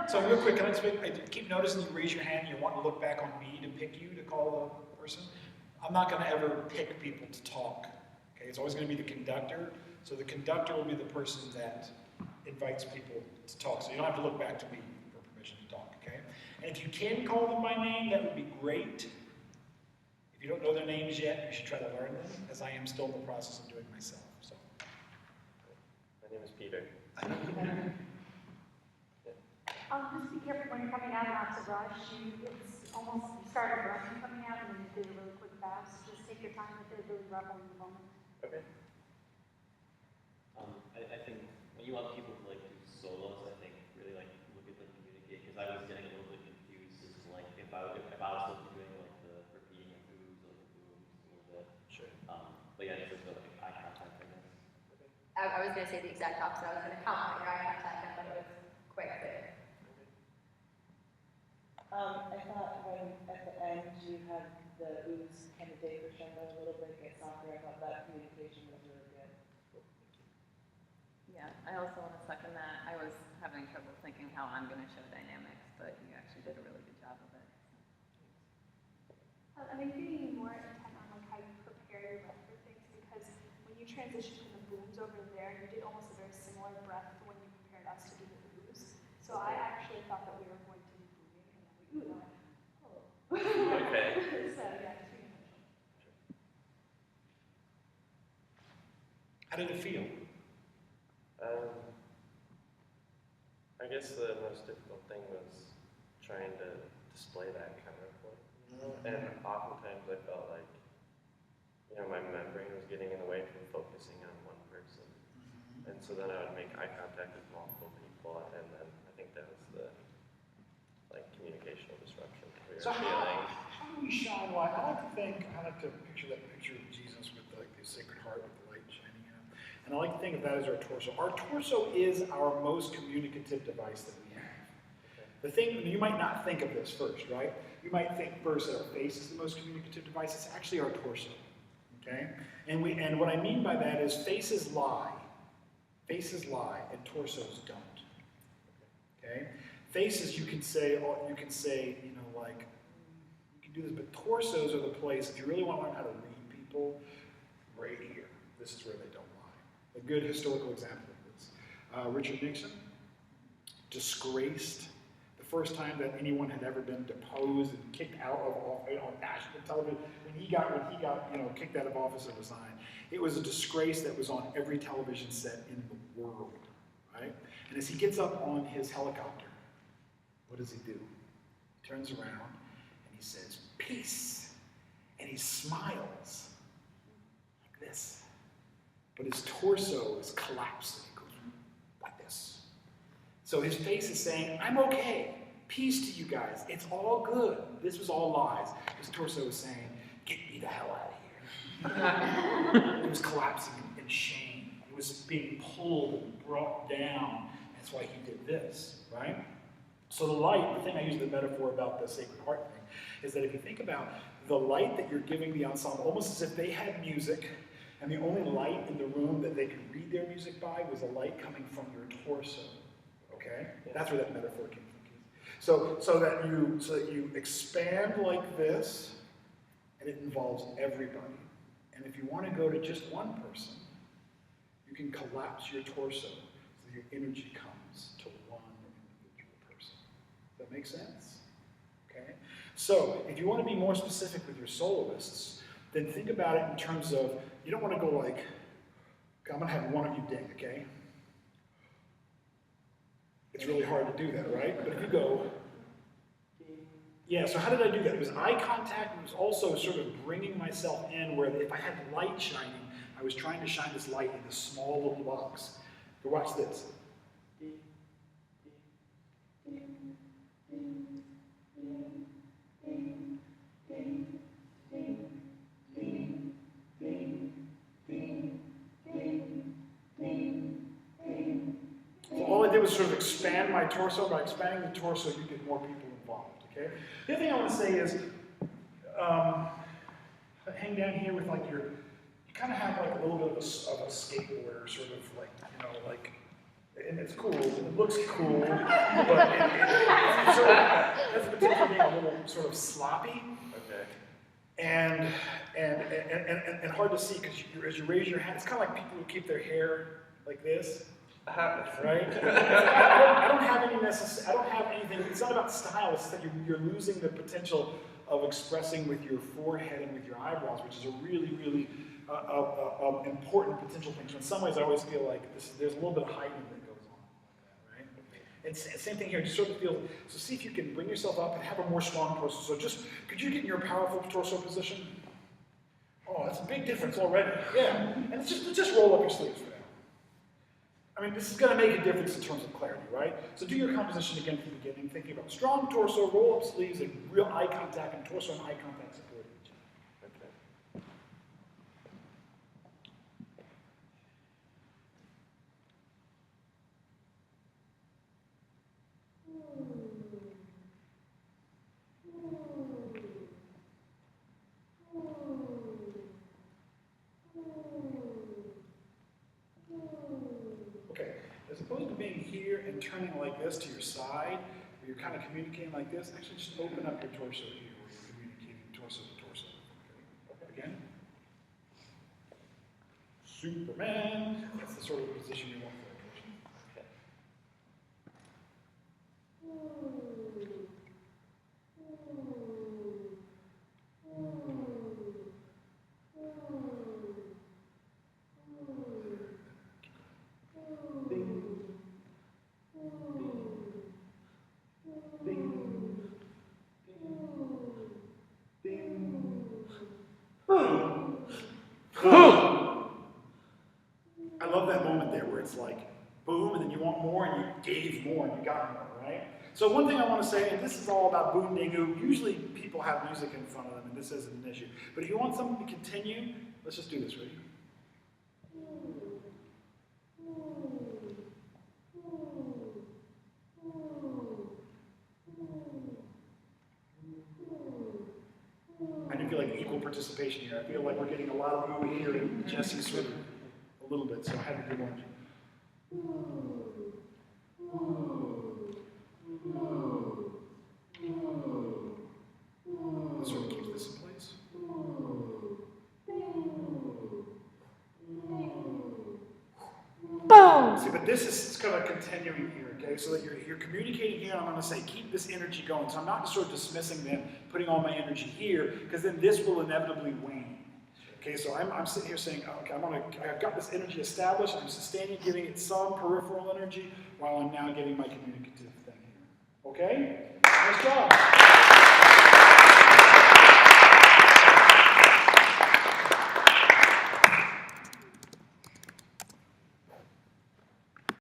So real quick, I keep noticing you raise your hand, you want to look back on me to pick you to call the person. I'm not going to ever pick people to talk. Okay, it's always going to be the conductor. So the conductor will be the person that invites people to talk. So you don't have to look back to me for permission to talk, okay? And if you can call them by name, that would be great. If you don't know their names yet, you should try to learn them, as I am still in the process of doing myself. So. My name is Peter. Just be careful when you're coming out not to rush. It's almost, you started rushing coming out and then you did a really quick fast. Just take your time with it, really revel in the moment. Okay. I think when you want people to like do solos, I think really like look at them communicate, because I was getting a little bit confused as to like if I was supposed to be doing like the repeating of who's or the booms a little bit. Sure. But yeah, just like eye contact, I guess. Okay. I was going to say the exact opposite. I was going to count on your eye contact, but it was quick there. I thought when at the end you had the ooze kind of day crescendo a little bit, get softer. I thought that communication was really good. Yeah, I also want to second that. I was having trouble thinking how I'm going to show dynamics, but you actually did a really good job of it. I think being more intent on like how you prepare your breath for things, because when you transition from the booms over there, you did almost a very similar breath to when you prepared us to do the ooze. So I actually thought that we were going to be booming, and then we ooh, oh. Okay. So yeah, just being intentional. How did it feel? I guess the most difficult thing was trying to display that counterpoint, you know? And oftentimes I felt like, you know, my membrane was getting in the way from focusing on one person. And so then I would make eye contact with multiple people, and then I think that was the, like, communicational disruption we were So feeling. how do we shine light? I like to picture that picture of Jesus with like the Sacred Heart with the light shining in him. And I like to think of that as our torso. Our torso is our most communicative device that we have. Okay. The thing, you might not think of this first, right? You might think first that our face is the most communicative device. It's actually our torso, okay? And what I mean by that is faces lie. Faces lie and torsos don't, okay? Faces you can say, you know, like, you can do this, but torsos are the place, if you really want to learn how to read people, right here. This is where they don't lie. A good historical example of this. Richard Nixon, disgraced, the first time that anyone had ever been deposed and kicked out of office on national television, when he got kicked out of office and resigned, it was a disgrace that was on every television set in the world, right? And as he gets up on his helicopter, what does he do? He turns around and he says, "Peace," and he smiles like this. But his torso is collapsing. It goes like this. So his face is saying, "I'm okay. Peace to you guys. It's all good. This was all lies." His torso is saying, "Get me the hell out of here." It was collapsing in shame. It was being pulled and brought down. That's why he did this, right? So the light, the thing I use the metaphor about the Sacred Heart thing, is that if you think about the light that you're giving the ensemble, almost as if they had music, and the only light in the room that they could read their music by was a light coming from your torso. Okay? That's where that metaphor came from. So that you expand like this, and it involves everybody. And if you want to go to just one person, you can collapse your torso so your energy comes to one individual person. Does that make sense? Okay? So, if you want to be more specific with your soloists, then think about it in terms of, you don't want to go like, okay, I'm going to have one of you ding, okay? It's really hard to do that, right? But if you go, yeah, so how did I do that? It was eye contact, and it was also sort of bringing myself in where if I had light shining, I was trying to shine this light in this small little box. But watch this. So all I did was sort of expand my torso. By expanding the torso, you get more people involved, okay? The other thing I want to say is, hang down here with like your, you kind of have like a little bit of a skateboarder, sort of like, you know, like, and it's cool, it looks cool, but it sort of has the potential of being a little sort of sloppy. Okay. And hard to see because as you raise your hand, it's kind of like people who keep their hair like this, right? I don't have anything. It's not about style. It's that you're losing the potential of expressing with your forehead and with your eyebrows, which is a really, really important potential thing. So in some ways, I always feel like there's a little bit of heightened that goes on like that, right? And same thing here. Just sort of feel. So see if you can bring yourself up and have a more strong torso. So just could you get in your powerful torso position? Oh, that's a big difference already. Yeah, and just roll up your sleeves for that. I mean, this is going to make a difference in terms of clarity, right? So do your composition again from the beginning, thinking about strong torso, roll up sleeves, and real eye contact, and torso and eye contact supporting each other. Okay. Okay, as opposed to being here and turning like this to your side, where you're kind of communicating like this, actually just open up your torso here, where you're communicating torso to torso. Okay. Again. Superman. That's the sort of position you want for that person. Okay. I love that moment there where it's like, boom, and then you want more, and you gave more, and you got more, right? So one thing I want to say, and this is all about boom dingu, usually people have music in front of them, and this isn't an issue. But if you want something to continue, let's just do this, ready? I do feel like equal participation here. I feel like we're getting a lot of ooh here, and Jesse's sort of a little bit, so I had to do one. This sort of keeps this in place. See, but this is kind of continuing here, okay? So that you're communicating here, and I'm going to say, keep this energy going. So I'm not just sort of dismissing them, putting all my energy here, because then this will inevitably wane. Okay, so I'm sitting here saying, okay, I've got this energy established, I'm sustaining, giving it some peripheral energy, while I'm now getting my communicative thing here. Okay? Nice job.